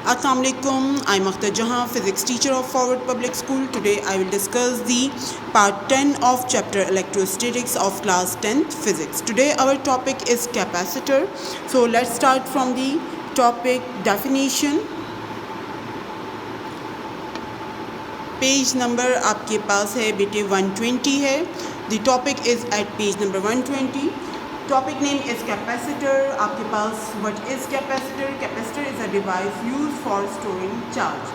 Assalamu alaikum. I'm Akhtar Jahan, physics teacher of Forward Public School. Today I will discuss the part 10 of chapter electrostatics of class 10th physics. Today our topic is capacitor. So let's start from the topic definition. Page number आपके पास है बेटे 120 है. The topic is at page number 120. Topic name is capacitor. आपके पास what is capacitor? Capacitor is a device use for storing charge.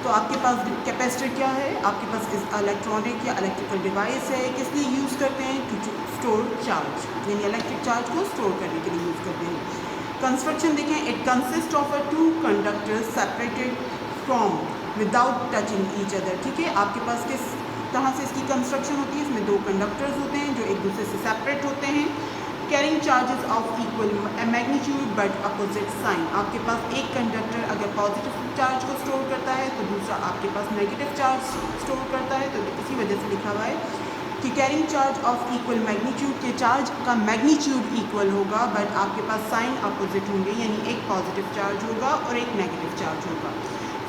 तो आपके पास capacitor क्या है? आपके पास इस इलेक्ट्रॉनिक या इलेक्ट्रिकल डिवाइस है. किस लिए यूज़ करते हैं? टू स्टोर चार्ज, यानी इलेक्ट्रिक चार्ज को स्टोर करने के लिए यूज़ करते हैं. कंस्ट्रक्शन देखें. It consist of a two conductors separated from without touching each other. ठीक है, आपके पास किस तरह से इसकी कंस्ट्रक्शन होती है? इसमें दो कंडक्टर्स होते हैं जो एक दूसरे से सेपरेट होते हैं. Carrying charges of equal magnitude but opposite sign. आपके पास एक कंडक्टर अगर पॉजिटिव चार्ज को स्टोर करता है तो दूसरा आपके पास नेगेटिव चार्ज स्टोर करता है. तो इसी वजह से लिखा हुआ है कि carrying charge of equal magnitude के चार्ज का मैग्नीट्यूड इक्वल होगा बट आपके पास साइन अपोजिट होंगे, यानी एक पॉजिटिव चार्ज होगा और एक नेगेटिव चार्ज होगा.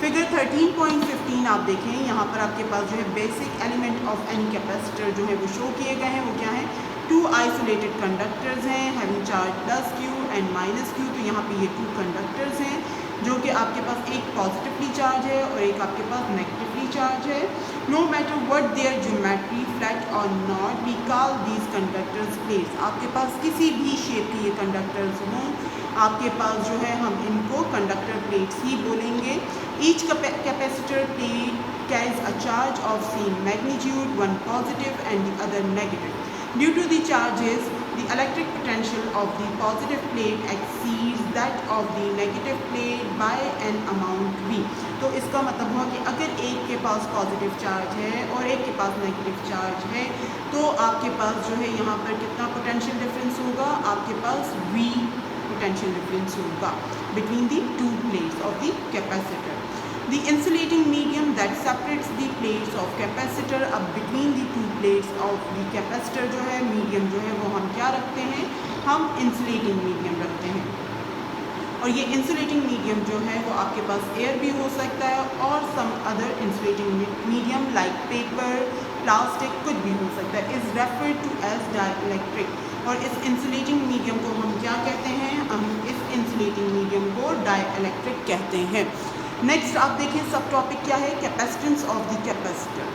फिगर 13.15 आप देखें. यहाँ पर आपके पास जो है basic element of any capacitor जो है वो शो किए गए हैं. वो क्या है? टू आइसोलेटेड कंडक्टर्स हैं having charge plus Q and minus Q. तो यहाँ पे ये टू कंडक्टर्स हैं जो कि आपके पास एक पॉजिटिवली चार्ज है और एक आपके पास नेगेटिवली चार्ज है. No matter what their geometry flat or not we call these conductors plates. आपके पास किसी भी शेप के ये कंडक्टर्स हों, आपके पास जो है हम इनको कंडक्टर प्लेट्स ही बोलेंगे. Each capacitor plate carries a charge of same magnitude, one positive and the other negative. Due to the charges, the electric potential of the positive plate exceeds that of the negative plate by an amount V. तो इसका मतलब हुआ कि अगर एक के पास positive charge है और एक के पास नेगेटिव चार्ज है तो आपके पास जो है यहाँ पर कितना पोटेंशियल डिफरेंस होगा? आपके पास V potential difference होगा between the two plates of the capacitor. The insulating medium that separates the plates of capacitor. अब between the two plates of the capacitor जो है medium जो है वो हम क्या रखते हैं? हम insulating medium रखते हैं. और ये insulating medium जो है वो आपके पास एयर भी हो सकता है और some other insulating medium like paper, plastic कुछ भी हो सकता है. is referred to as dielectric. और इस इंसुलेटिंग मीडियम को हम क्या कहते हैं? हम इस इंसुलेटिंग मीडियम को डाइइलेक्ट्रिक कहते हैं. नेक्स्ट आप देखिए सब टॉपिक क्या है? Capacitance of the capacitor.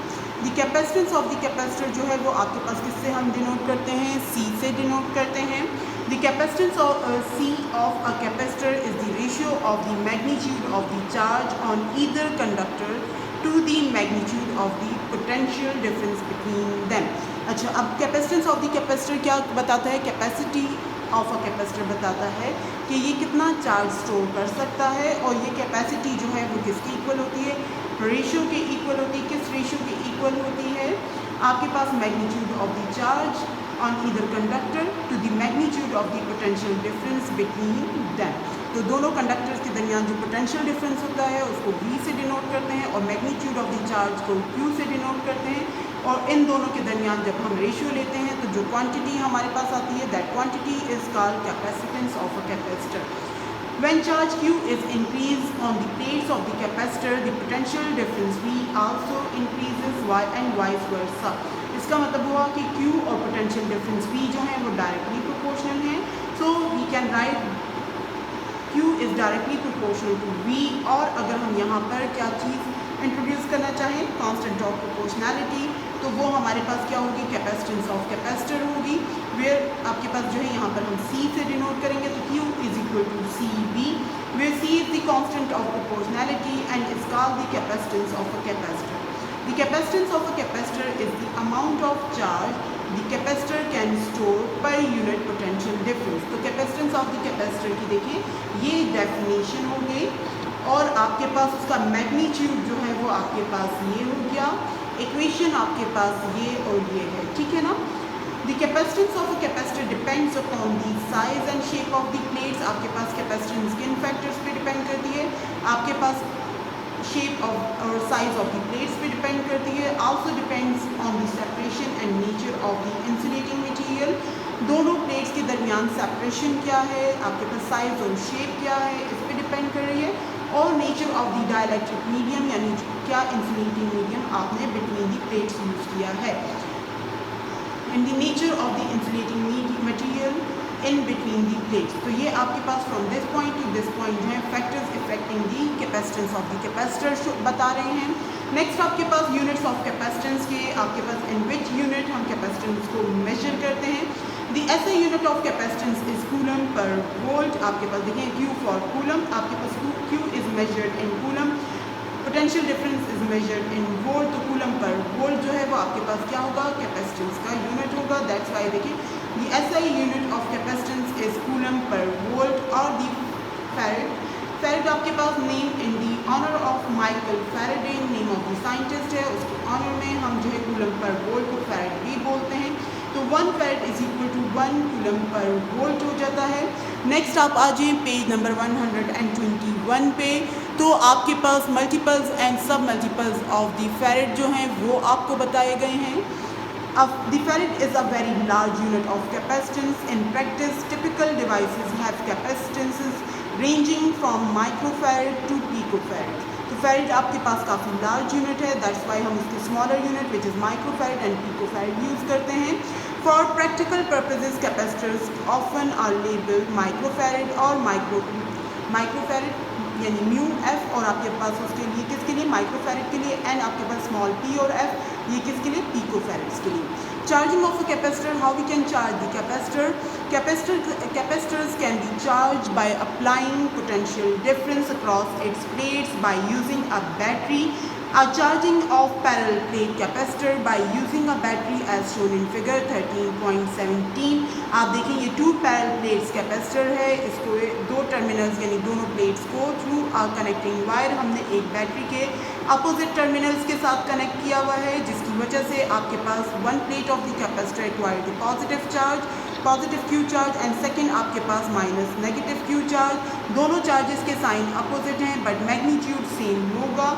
The capacitance of the capacitor जो है वो आपके पास किससे हम डिनोट करते हैं? सी से डिनोट करते हैं. The capacitance of C of a capacitor is the ratio of the magnitude of the charge on either conductor to the magnitude of the potential difference between them. अच्छा, अब कैपेसिटेंस ऑफ द कैपेसिटर क्या बताता है? Capacity of a capacitor बताता है कि ये कितना चार्ज स्टोर कर सकता है और ये कैपेसिटी जो है वो किसकी इक्वल होती है? रेशियो के इक्वल होती है. किस रेशियो के इक्वल होती है? आपके पास magnitude of the charge on either conductor to the magnitude of the potential difference between them. तो दोनों कंडक्टर्स के दरमियान जो पोटेंशियल डिफरेंस होता है उसको V से डिनोट करते हैं और मैग्नीट्यूड ऑफ द चार्ज को Q से डिनोट करते हैं. और इन दोनों के दरमियान जब हम रेशियो लेते हैं तो जो क्वांटिटी हमारे पास आती है that quantity is called capacitance of a capacitor. When charge Q is increased on the plates of the capacitor, the potential difference V also increases and vice versa. इसका मतलब हुआ कि Q और पोटेंशियल डिफरेंस V जो है वो directly proportional है. So we can write Q is directly proportional to V. और अगर हम यहाँ पर क्या चीज़ इंट्रोड्यूस करना चाहें? Constant of proportionality. तो वो हमारे पास क्या होगी? कैपेसिटेंस ऑफ कैपेसिटर होगी. वेयर आपके पास जो है यहाँ पर हम C से डिनोट करेंगे तो Q is equal to CB, where C is the constant of proportionality and is called the capacitance of a capacitor. The capacitance of a capacitor is the amount of charge the capacitor can store per unit potential difference. तो capacitance of the capacitor की देखिए ये definition हो गई और आपके पास उसका magnitude जो है वो आपके पास ये हो गया. इक्वेशन आपके पास ये और ये है. ठीक है ना? The capacitance of a capacitor depends upon the size and shape of the plates. आपके पास कैपेसिटेंस किन फैक्टर्स पे डिपेंड करती है? आपके पास शेप ऑफ और साइज ऑफ द प्लेट्स पे डिपेंड करती है. Also depends on the separation and nature of the insulating material. दोनों प्लेट्स के दरमियान सेपरेशन क्या है, आपके पास साइज और शेप क्या है, इस पर डिपेंड कर रही है. और nature of the dielectric medium, यानी क्या इंसुलेटिंग मीडियम आपने बिटवीन द प्लेट्स यूज़ किया है, and the nature of the insulating material in between the plates. तो ये आपके पास from this point to this point जो है factors affecting the capacitance of the capacitor बता रहे हैं। नेक्स्ट आपके पास यूनिट्स ऑफ कैपेसिटेंस के, आपके पास इन विच यूनिट हम कैपेसिटेंस को मेजर करते हैं। The SI unit of capacitance is coulomb per volt. आपके पास देखें Q फॉर कूलम, आपके पास Q is measured in coulomb, potential difference is measured in volt. तो कूलम पर वोल्ट जो है वो आपके पास क्या होगा, कैपेसिटेंस का यूनिट होगा। दैट्स वाई देखिए the SI unit of capacitance is coulomb per volt. और दी फैरेड, फैरेड आपके पास named in the honour of Michael Faraday, name of the scientist है, उसके ऑनर में हम जो है कूलम पर वोल्ट को फैरेड भी बोलते हैं। तो 1 farad is equal to 1 coulomb per volt हो जाता है। नेक्स्ट आप आ जाइए पेज नंबर 121 पे। तो आपके पास मल्टीपल्स एंड सब मल्टीपल्स ऑफ द फैरेड जो हैं वो आपको बताए गए हैं। The farad is a very large unit of capacitance. In practice, typical devices have capacitances ranging from microfarad to picofarad. तो farad आपके पास काफ़ी large unit है, that's why हम इसके smaller unit which is microfarad and picofarad use करते हैं। For practical purposes, capacitors often are labeled microfarad और microfarad यानी म्यू एफ, और आपके पास उसके लिए किसके लिए, माइक्रोफैरेड के लिए, एंड आपके पास स्मॉल पी और एफ, ये किसके लिए, पिकोफैरेड्स के लिए। Charging of a capacitor, how we can charge the capacitor. Capacitors can be charged by applying potential difference across its plates by using a battery. A charging of parallel plate capacitor by using a battery as shown in figure 13.17। आप देखें ये 2 parallel plates capacitor है, इसको 2 terminals यानी दोनों plates को through आ connecting wire हमने एक बैटरी के अपोजिट टर्मिनल्स के साथ कनेक्ट किया हुआ है, जिसकी वजह से आपके पास 1 plate of the capacitor acquired the positive Q charge and second आपके पास माइनस नेगेटिव Q चार्ज। दोनों चार्जेस के साइन अपोजिट हैं बट मैग्नीट्यूड सेम होगा।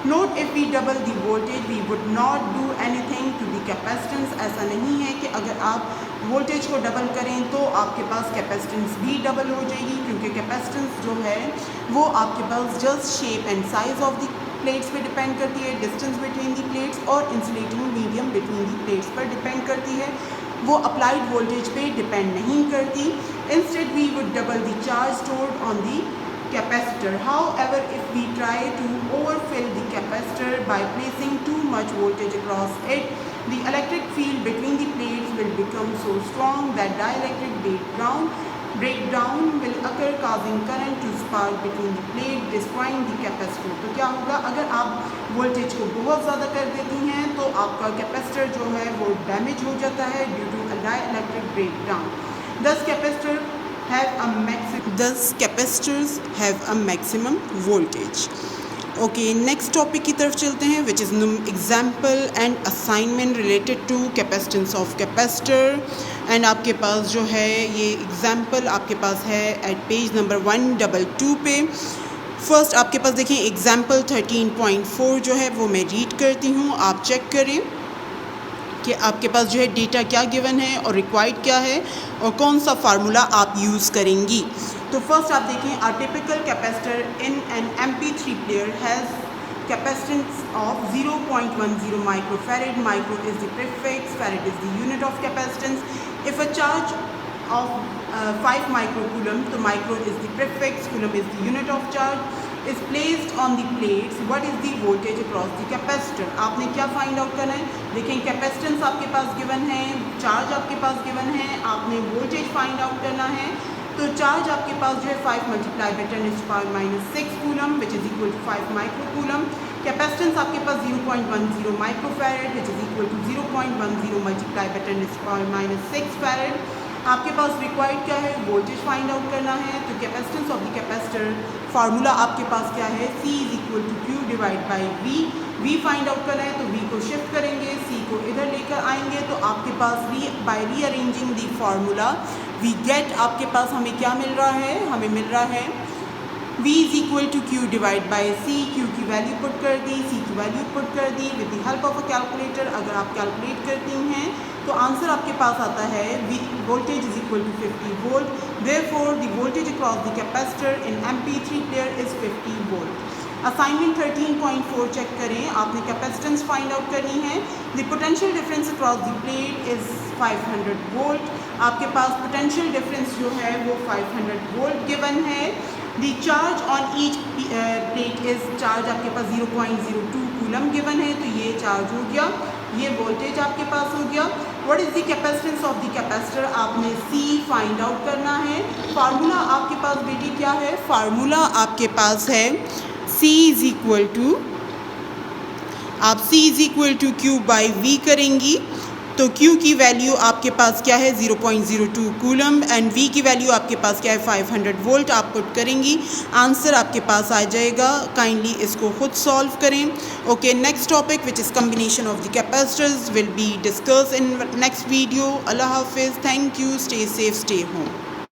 Note if we double the voltage we would not do anything to the capacitance. ऐसा नहीं है कि अगर आप वोल्टेज को डबल करें तो आपके पास कैपेसिटेंस भी डबल हो जाएगी, क्योंकि कैपेसिटेंस जो है वो आपके पास just shape and size of the plates पे डिपेंड करती है, डिस्टेंस बिटवीन दी प्लेट्स और insulating medium between the plates पर डिपेंड करती है, वो अप्लाइड वोल्टेज पे डिपेंड नहीं करती। Instead we would double the charge stored on the capacitor. However, if we try to overfill the capacitor by placing too much voltage across it, the electric field between the plates will become so strong that dielectric breakdown will occur, causing current to spark between the plate, destroying the capacitor. तो क्या होगा, अगर आप voltage को बहुत ज़्यादा कर देती हैं तो आपका कैपेसिटर जो है वो डैमेज हो जाता है due to a dielectric breakdown. Thus capacitors have a maximum voltage. Okay, next topic की तरफ चलते हैं which is example and assignment related to capacitance of capacitor. And आपके पास जो है ये एग्जाम्पल आपके पास है एट पेज नंबर 122 पे। फर्स्ट आपके पास देखें एग्जाम्पल 13.4 जो है वो मैं रीड करती हूँ, आप चेक करें कि आपके पास जो है डेटा क्या गिवन है और रिक्वायर्ड क्या है और कौन सा फार्मूला आप यूज़ करेंगी। तो फर्स्ट आप देखें, a typical capacitor in an MP3 player has capacitance of 0.10 microfarad. Micro is the prefix, farad is the unit of capacitance. If a charge of 5 microcoulomb, तो micro is the prefix, coulomb is the unit of charge, is placed on the plates, what is the voltage across the capacitor। आपने क्या find out करना है, देखें capacitance आपके पास given है, charge आपके पास given है, आपने वोल्टेज फाइंड आउट करना है। तो चार्ज आपके पास जो है 5 multiply by 10⁻⁻6 coulomb which is equal to 5 microcoulomb. Capacitance आपके पास 0.10 microfarad which is equal to 0.10 multiply by 10⁻⁻6 farad. आपके पास रिक्वायर्ड क्या है, वोल्टेज फाइंड आउट करना है। तो capacitance of the capacitor formula आपके पास क्या है, C is equal to Q divide by V find out करना है तो V को शिफ्ट करेंगे, C को इधर लेकर आएंगे तो आपके पास by rearranging the formula we get, आपके पास हमें क्या मिल रहा है, हमें मिल रहा है V is equal to Q divide by C, Q की वैल्यू पुट कर दी, C की वैल्यू पुट कर दी with the help of a calculator. अगर आप कैलकुलेट करती हैं तो आंसर आपके पास आता है voltage is equal to 50 volt. Therefore the voltage across the capacitor in MP3 player is 50 volt. Assignment 13.4 check करें, आपने कैपेसिटेंस फाइंड आउट करनी है। The potential difference across the plate is 500 volt. आपके पास पोटेंशियल डिफरेंस जो है वो 500 volt given है। The charge on each plate is, charge आपके पास 0.02 कूलम गिवन है, तो ये चार्ज हो गया, ये वोल्टेज आपके पास हो गया। What is the capacitance of the capacitor, आपने C फाइंड आउट करना है। फार्मूला आपके पास बेटी क्या है, फार्मूला आपके पास है C इज़ इक्वल टू, आप C is equal to Q by V करेंगी तो Q की वैल्यू आपके पास क्या है 0.02 कूलम एंड V की वैल्यू आपके पास क्या है 500 वोल्ट। आप पुट करेंगी, आंसर आपके पास आ जाएगा। काइंडली इसको खुद सॉल्व करें। Okay, next topic which is combination of the capacitors will be discuss in next video. अल्लाह हाफिज़, thank you, stay safe, stay home.